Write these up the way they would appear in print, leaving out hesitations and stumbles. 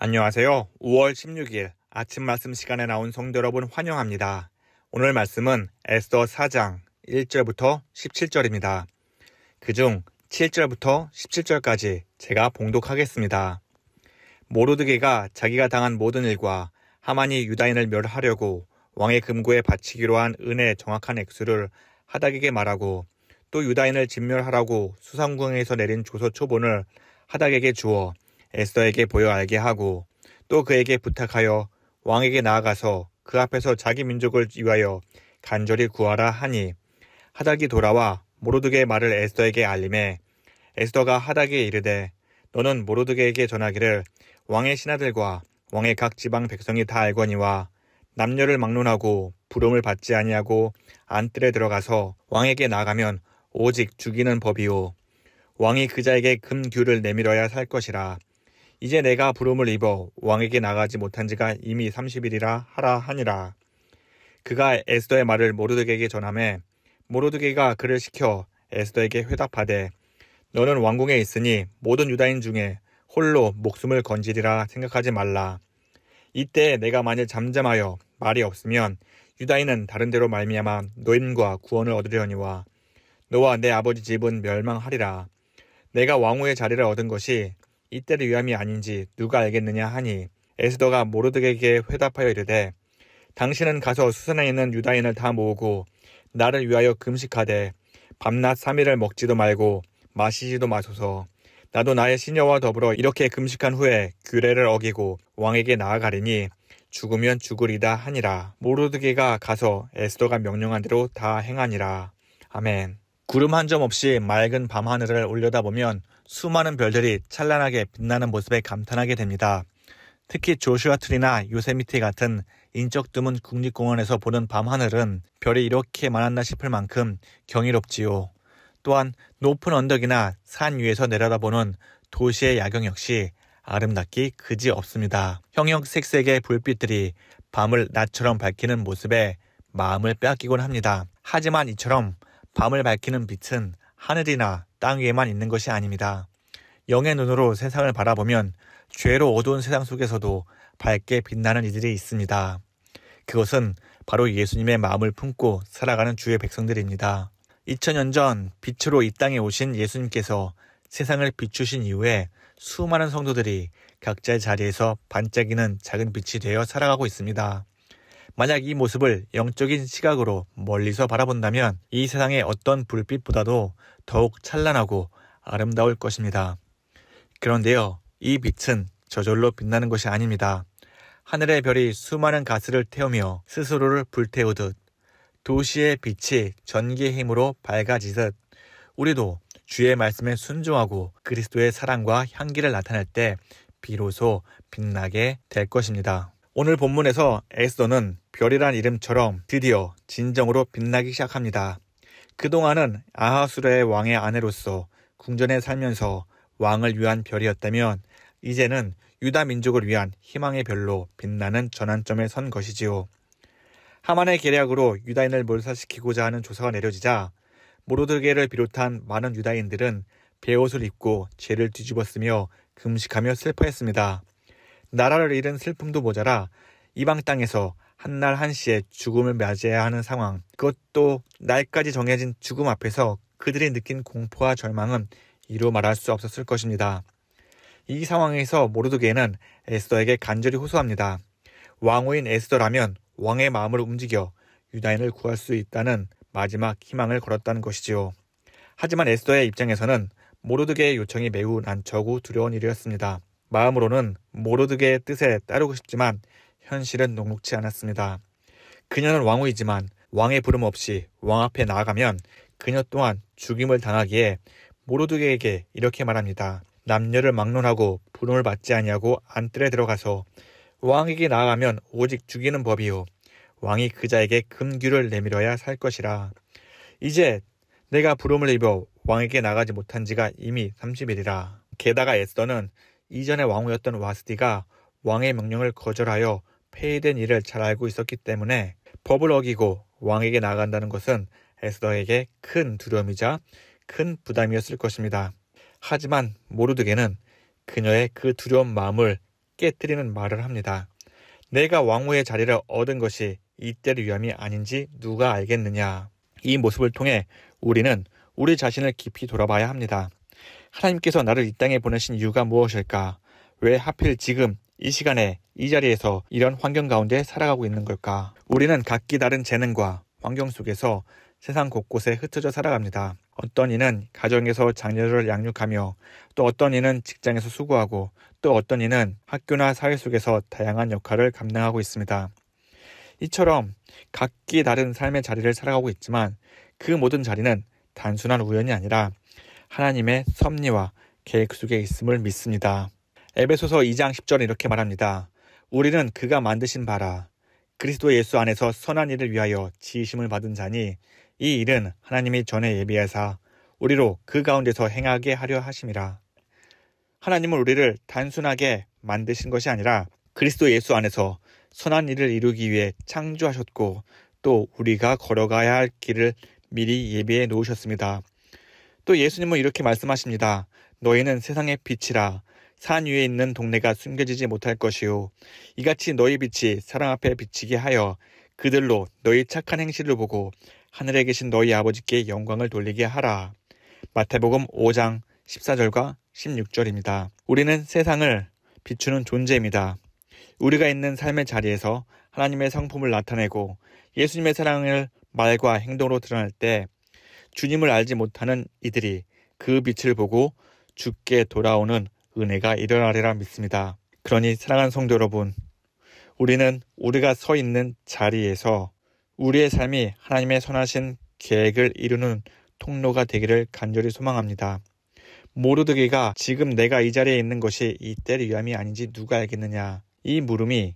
안녕하세요. 5월 16일 아침 말씀 시간에 나온 성도 여러분 환영합니다. 오늘 말씀은 에스더 4장 1절부터 17절입니다. 그중 7절부터 17절까지 제가 봉독하겠습니다. 모르드게가 자기가 당한 모든 일과 하만이 유다인을 멸하려고 왕의 금고에 바치기로 한 은혜의 정확한 액수를 하닥에게 말하고 또 유다인을 진멸하라고 수상궁에서 내린 조서 초본을 하닥에게 주어 에스더에게 보여 알게 하고 또 그에게 부탁하여 왕에게 나아가서 그 앞에서 자기 민족을 위하여 간절히 구하라 하니 하닥이 돌아와 모르드게의 말을 에스더에게 알림해 에스더가 하닥에 이르되 너는 모르드게에게 전하기를 왕의 신하들과 왕의 각 지방 백성이 다 알거니와 남녀를 막론하고 부름을 받지 아니하고 안뜰에 들어가서 왕에게 나아가면 오직 죽이는 법이요 왕이 그자에게 금규를 내밀어야 살 것이라. 이제 내가 부름을 입어 왕에게 나가지 못한 지가 이미 30일이라 하라 하니라. 그가 에스더의 말을 모르드게에게 전하매 모르드게가 그를 시켜 에스더에게 회답하되 너는 왕궁에 있으니 모든 유다인 중에 홀로 목숨을 건지리라 생각하지 말라. 이때 내가 만일 잠잠하여 말이 없으면 유다인은 다른 데로 말미암아 노임과 구원을 얻으려니와 너와 내 아버지 집은 멸망하리라. 내가 왕후의 자리를 얻은 것이 이때를 위함이 아닌지 누가 알겠느냐 하니 에스더가 모르드게에게 회답하여 이르되 당신은 가서 수산에 있는 유다인을 다 모으고 나를 위하여 금식하되 밤낮 3일을 먹지도 말고 마시지도 마소서. 나도 나의 시녀와 더불어 이렇게 금식한 후에 규례를 어기고 왕에게 나아가리니 죽으면 죽으리다 하니라. 모르드게가 가서 에스더가 명령한 대로 다 행하니라. 아멘. 구름 한 점 없이 맑은 밤하늘을 올려다보면 수많은 별들이 찬란하게 빛나는 모습에 감탄하게 됩니다. 특히 조슈아 트리나 요세미티 같은 인적 드문 국립공원에서 보는 밤하늘은 별이 이렇게 많았나 싶을 만큼 경이롭지요. 또한 높은 언덕이나 산 위에서 내려다보는 도시의 야경 역시 아름답기 그지 없습니다. 형형색색의 불빛들이 밤을 낮처럼 밝히는 모습에 마음을 빼앗기곤 합니다. 하지만 이처럼 밤을 밝히는 빛은 하늘이나 땅 위에만 있는 것이 아닙니다. 영의 눈으로 세상을 바라보면 죄로 어두운 세상 속에서도 밝게 빛나는 이들이 있습니다. 그것은 바로 예수님의 마음을 품고 살아가는 주의 백성들입니다. 2000년 전 빛으로 이 땅에 오신 예수님께서 세상을 비추신 이후에 수많은 성도들이 각자의 자리에서 반짝이는 작은 빛이 되어 살아가고 있습니다. 만약 이 모습을 영적인 시각으로 멀리서 바라본다면 이 세상의 어떤 불빛보다도 더욱 찬란하고 아름다울 것입니다. 그런데요, 이 빛은 저절로 빛나는 것이 아닙니다. 하늘의 별이 수많은 가스를 태우며 스스로를 불태우듯 도시의 빛이 전기의 힘으로 밝아지듯 우리도 주의 말씀에 순종하고 그리스도의 사랑과 향기를 나타낼 때 비로소 빛나게 될 것입니다. 오늘 본문에서 에스더는 별이란 이름처럼 드디어 진정으로 빛나기 시작합니다. 그동안은 아하수르의 왕의 아내로서 궁전에 살면서 왕을 위한 별이었다면 이제는 유다 민족을 위한 희망의 별로 빛나는 전환점에 선 것이지요. 하만의 계략으로 유다인을 몰살시키고자 하는 조사가 내려지자 모르드게를 비롯한 많은 유다인들은 베옷을 입고 죄를 뒤집었으며 금식하며 슬퍼했습니다. 나라를 잃은 슬픔도 모자라 이방 땅에서 한날 한시에 죽음을 맞이해야 하는 상황, 그것도 날까지 정해진 죽음 앞에서 그들이 느낀 공포와 절망은 이루 말할 수 없었을 것입니다. 이 상황에서 모르드게는 에스더에게 간절히 호소합니다. 왕후인 에스더라면 왕의 마음을 움직여 유다인을 구할 수 있다는 마지막 희망을 걸었다는 것이지요. 하지만 에스더의 입장에서는 모르드게의 요청이 매우 난처하고 두려운 일이었습니다. 마음으로는 모르드게의 뜻에 따르고 싶지만 현실은 녹록지 않았습니다. 그녀는 왕후이지만 왕의 부름 없이 왕 앞에 나아가면 그녀 또한 죽임을 당하기에 모르드게에게 이렇게 말합니다. 남녀를 막론하고 부름을 받지 아니하고 안뜰에 들어가서 왕에게 나아가면 오직 죽이는 법이요 왕이 그자에게 금규를 내밀어야 살 것이라. 이제 내가 부름을 입어 왕에게 나가지 못한 지가 이미 30일이라. 게다가 에스더는 이전의 왕후였던 와스디가 왕의 명령을 거절하여 폐위된 일을 잘 알고 있었기 때문에 법을 어기고 왕에게 나아간다는 것은 에스더에게 큰 두려움이자 큰 부담이었을 것입니다. 하지만 모르드게는 그녀의 그 두려운 마음을 깨뜨리는 말을 합니다. 내가 왕후의 자리를 얻은 것이 이때의 위함이 아닌지 누가 알겠느냐. 이 모습을 통해 우리는 우리 자신을 깊이 돌아봐야 합니다. 하나님께서 나를 이 땅에 보내신 이유가 무엇일까? 왜 하필 지금 이 시간에 이 자리에서 이런 환경 가운데 살아가고 있는 걸까? 우리는 각기 다른 재능과 환경 속에서 세상 곳곳에 흩어져 살아갑니다. 어떤 이는 가정에서 자녀를 양육하며, 또 어떤 이는 직장에서 수고하고, 또 어떤 이는 학교나 사회 속에서 다양한 역할을 감당하고 있습니다. 이처럼 각기 다른 삶의 자리를 살아가고 있지만 그 모든 자리는 단순한 우연이 아니라 하나님의 섭리와 계획 속에 있음을 믿습니다. 에베소서 2장 10절은 이렇게 말합니다. 우리는 그가 만드신 바라 그리스도 예수 안에서 선한 일을 위하여 지으심을 받은 자니 이 일은 하나님이 전에 예비하사 우리로 그 가운데서 행하게 하려 하심이라. 하나님은 우리를 단순하게 만드신 것이 아니라 그리스도 예수 안에서 선한 일을 이루기 위해 창조하셨고, 또 우리가 걸어가야 할 길을 미리 예비해 놓으셨습니다. 또 예수님은 이렇게 말씀하십니다. 너희는 세상의 빛이라. 산 위에 있는 동네가 숨겨지지 못할 것이요, 이같이 너희 빛이 사람 앞에 비치게 하여 그들로 너희 착한 행실을 보고 하늘에 계신 너희 아버지께 영광을 돌리게 하라. 마태복음 5장 14절과 16절입니다. 우리는 세상을 비추는 존재입니다. 우리가 있는 삶의 자리에서 하나님의 성품을 나타내고 예수님의 사랑을 말과 행동으로 드러낼 때 주님을 알지 못하는 이들이 그 빛을 보고 주께 돌아오는 은혜가 일어나리라 믿습니다. 그러니 사랑하는 성도 여러분, 우리는 우리가 서 있는 자리에서 우리의 삶이 하나님의 선하신 계획을 이루는 통로가 되기를 간절히 소망합니다. 모르드게가 지금 내가 이 자리에 있는 것이 이때의 위함이 아닌지 누가 알겠느냐. 이 물음이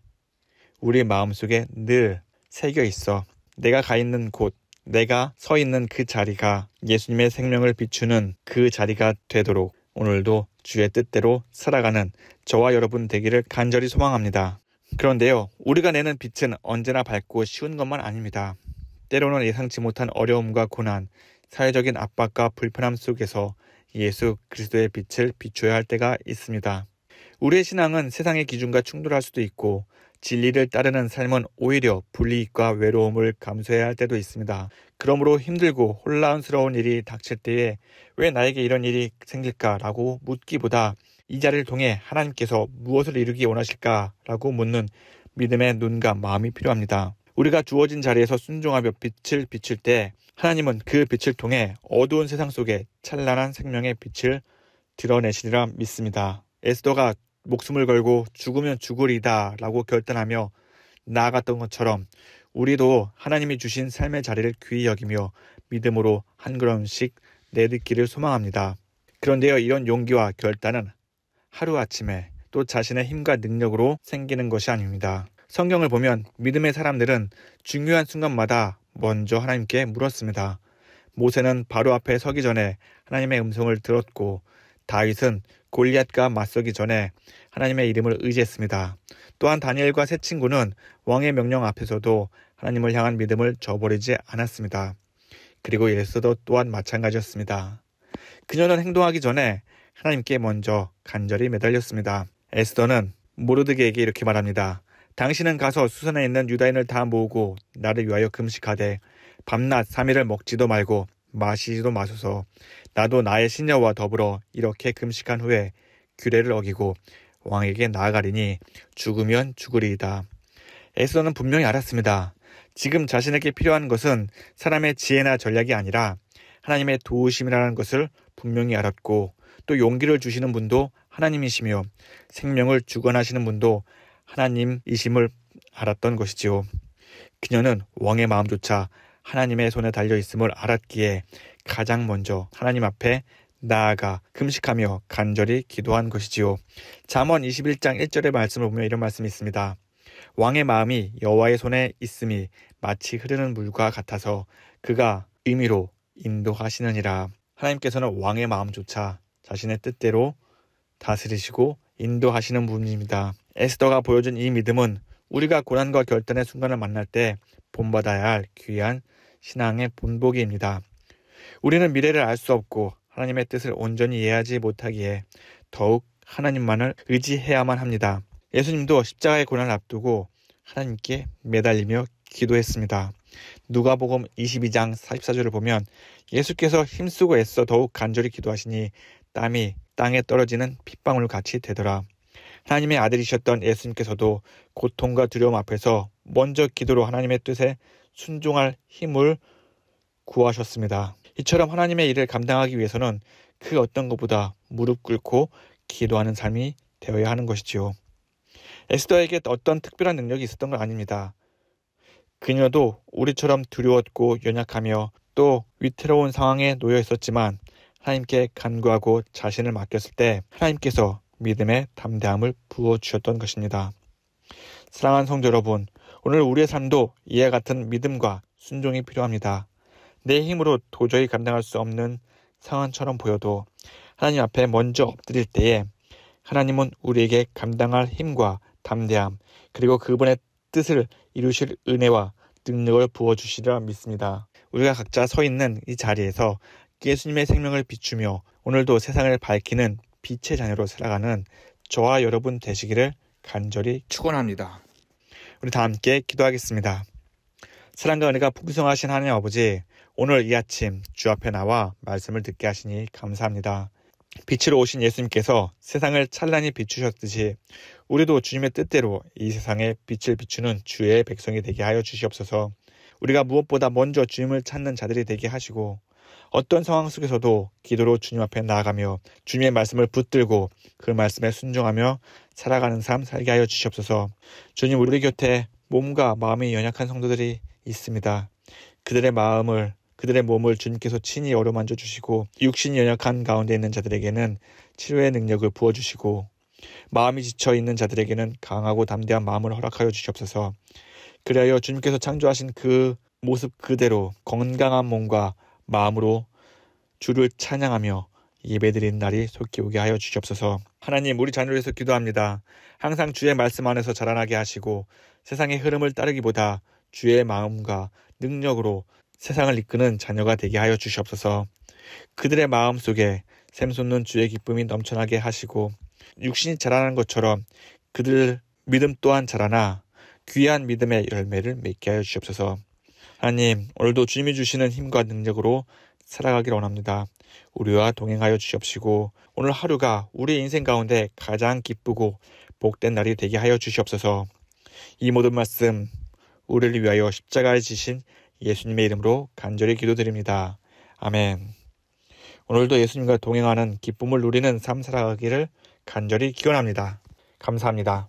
우리 마음속에 늘 새겨 있어 내가 가 있는 곳, 내가 서 있는 그 자리가 예수님의 생명을 비추는 그 자리가 되도록 오늘도 주의 뜻대로 살아가는 저와 여러분 되기를 간절히 소망합니다. 그런데요, 우리가 내는 빛은 언제나 밝고 쉬운 것만 아닙니다. 때로는 예상치 못한 어려움과 고난, 사회적인 압박과 불편함 속에서 예수 그리스도의 빛을 비춰야 할 때가 있습니다. 우리의 신앙은 세상의 기준과 충돌할 수도 있고, 진리를 따르는 삶은 오히려 불이익과 외로움을 감수해야 할 때도 있습니다. 그러므로 힘들고 혼란스러운 일이 닥칠 때에 왜 나에게 이런 일이 생길까라고 묻기보다 이 자리를 통해 하나님께서 무엇을 이루기 원하실까라고 묻는 믿음의 눈과 마음이 필요합니다. 우리가 주어진 자리에서 순종하며 빛을 비출 때 하나님은 그 빛을 통해 어두운 세상 속에 찬란한 생명의 빛을 드러내시리라 믿습니다. 에스더가 목숨을 걸고 죽으면 죽으리다 라고 결단하며 나아갔던 것처럼 우리도 하나님이 주신 삶의 자리를 귀히 여기며 믿음으로 한 걸음씩 내딛기를 소망합니다. 그런데요, 이런 용기와 결단은 하루아침에 또 자신의 힘과 능력으로 생기는 것이 아닙니다. 성경을 보면 믿음의 사람들은 중요한 순간마다 먼저 하나님께 물었습니다. 모세는 바로 앞에 서기 전에 하나님의 음성을 들었고, 다윗은 골리앗과 맞서기 전에 하나님의 이름을 의지했습니다. 또한 다니엘과 세 친구는 왕의 명령 앞에서도 하나님을 향한 믿음을 저버리지 않았습니다. 그리고 에스더 또한 마찬가지였습니다. 그녀는 행동하기 전에 하나님께 먼저 간절히 매달렸습니다. 에스더는 모르드게에게 이렇게 말합니다. 당신은 가서 수선에 있는 유다인을 다 모으고 나를 위하여 금식하되 밤낮 3일을 먹지도 말고 마시지도 마소서. 나도 나의 시녀와 더불어 이렇게 금식한 후에 규례를 어기고 왕에게 나아가리니 죽으면 죽으리이다. 에스더는 분명히 알았습니다. 지금 자신에게 필요한 것은 사람의 지혜나 전략이 아니라 하나님의 도우심이라는 것을 분명히 알았고, 또 용기를 주시는 분도 하나님이시며 생명을 주관하시는 분도 하나님이심을 알았던 것이지요. 그녀는 왕의 마음조차 하나님의 손에 달려있음을 알았기에 가장 먼저 하나님 앞에 나아가 금식하며 간절히 기도한 것이지요. 잠언 21장 1절의 말씀을 보면 이런 말씀이 있습니다. 왕의 마음이 여호와의 손에 있음이 마치 흐르는 물과 같아서 그가 의미로 인도하시느니라. 하나님께서는 왕의 마음조차 자신의 뜻대로 다스리시고 인도하시는 분입니다. 에스더가 보여준 이 믿음은 우리가 고난과 결단의 순간을 만날 때 본받아야 할 귀한 신앙의 본보기입니다. 우리는 미래를 알 수 없고 하나님의 뜻을 온전히 이해하지 못하기에 더욱 하나님만을 의지해야만 합니다. 예수님도 십자가의 고난을 앞두고 하나님께 매달리며 기도했습니다. 누가복음 22장 44절을 보면 예수께서 힘쓰고 애써 더욱 간절히 기도하시니 땀이 땅에 떨어지는 핏방울 같이 되더라. 하나님의 아들이셨던 예수님께서도 고통과 두려움 앞에서 먼저 기도로 하나님의 뜻에 순종할 힘을 구하셨습니다. 이처럼 하나님의 일을 감당하기 위해서는 그 어떤 것보다 무릎 꿇고 기도하는 삶이 되어야 하는 것이지요. 에스더에게 어떤 특별한 능력이 있었던 건 아닙니다. 그녀도 우리처럼 두려웠고 연약하며 또 위태로운 상황에 놓여 있었지만 하나님께 간구하고 자신을 맡겼을 때 하나님께서 믿음의 담대함을 부어주셨던 것입니다. 사랑하는 성도 여러분, 오늘 우리의 삶도 이와 같은 믿음과 순종이 필요합니다. 내 힘으로 도저히 감당할 수 없는 상황처럼 보여도 하나님 앞에 먼저 엎드릴 때에 하나님은 우리에게 감당할 힘과 담대함 그리고 그분의 뜻을 이루실 은혜와 능력을 부어주시리라 믿습니다. 우리가 각자 서 있는 이 자리에서 예수님의 생명을 비추며 오늘도 세상을 밝히는 빛의 자녀로 살아가는 저와 여러분 되시기를 간절히 축원합니다. 우리 다 함께 기도하겠습니다. 사랑과 은혜가 풍성하신 하나님 아버지, 오늘 이 아침 주 앞에 나와 말씀을 듣게 하시니 감사합니다. 빛으로 오신 예수님께서 세상을 찬란히 비추셨듯이 우리도 주님의 뜻대로 이 세상에 빛을 비추는 주의 백성이 되게 하여 주시옵소서. 우리가 무엇보다 먼저 주님을 찾는 자들이 되게 하시고 어떤 상황 속에서도 기도로 주님 앞에 나아가며 주님의 말씀을 붙들고 그 말씀에 순종하며 살아가는 삶 살게 하여 주시옵소서. 주님, 우리 곁에 몸과 마음이 연약한 성도들이 있습니다. 그들의 몸을 주님께서 친히 어루만져 주시고 육신이 연약한 가운데 있는 자들에게는 치료의 능력을 부어주시고 마음이 지쳐있는 자들에게는 강하고 담대한 마음을 허락하여 주시옵소서. 그리하여 주님께서 창조하신 그 모습 그대로 건강한 몸과 마음으로 주를 찬양하며 예배드리는 날이 속히 오게 하여 주시옵소서. 하나님, 우리 자녀를 위해서 기도합니다. 항상 주의 말씀 안에서 자라나게 하시고 세상의 흐름을 따르기보다 주의 마음과 능력으로 세상을 이끄는 자녀가 되게 하여 주시옵소서. 그들의 마음 속에 샘솟는 주의 기쁨이 넘쳐나게 하시고 육신이 자라는 것처럼 그들 믿음 또한 자라나 귀한 믿음의 열매를 맺게 하여 주시옵소서. 하나님, 오늘도 주님이 주시는 힘과 능력으로 살아가기를 원합니다. 우리와 동행하여 주시옵시고 오늘 하루가 우리 인생 가운데 가장 기쁘고 복된 날이 되게 하여 주시옵소서. 이 모든 말씀 우리를 위하여 십자가에 지신 예수님의 이름으로 간절히 기도드립니다. 아멘. 오늘도 예수님과 동행하는 기쁨을 누리는 삶 살아가기를 간절히 기원합니다. 감사합니다.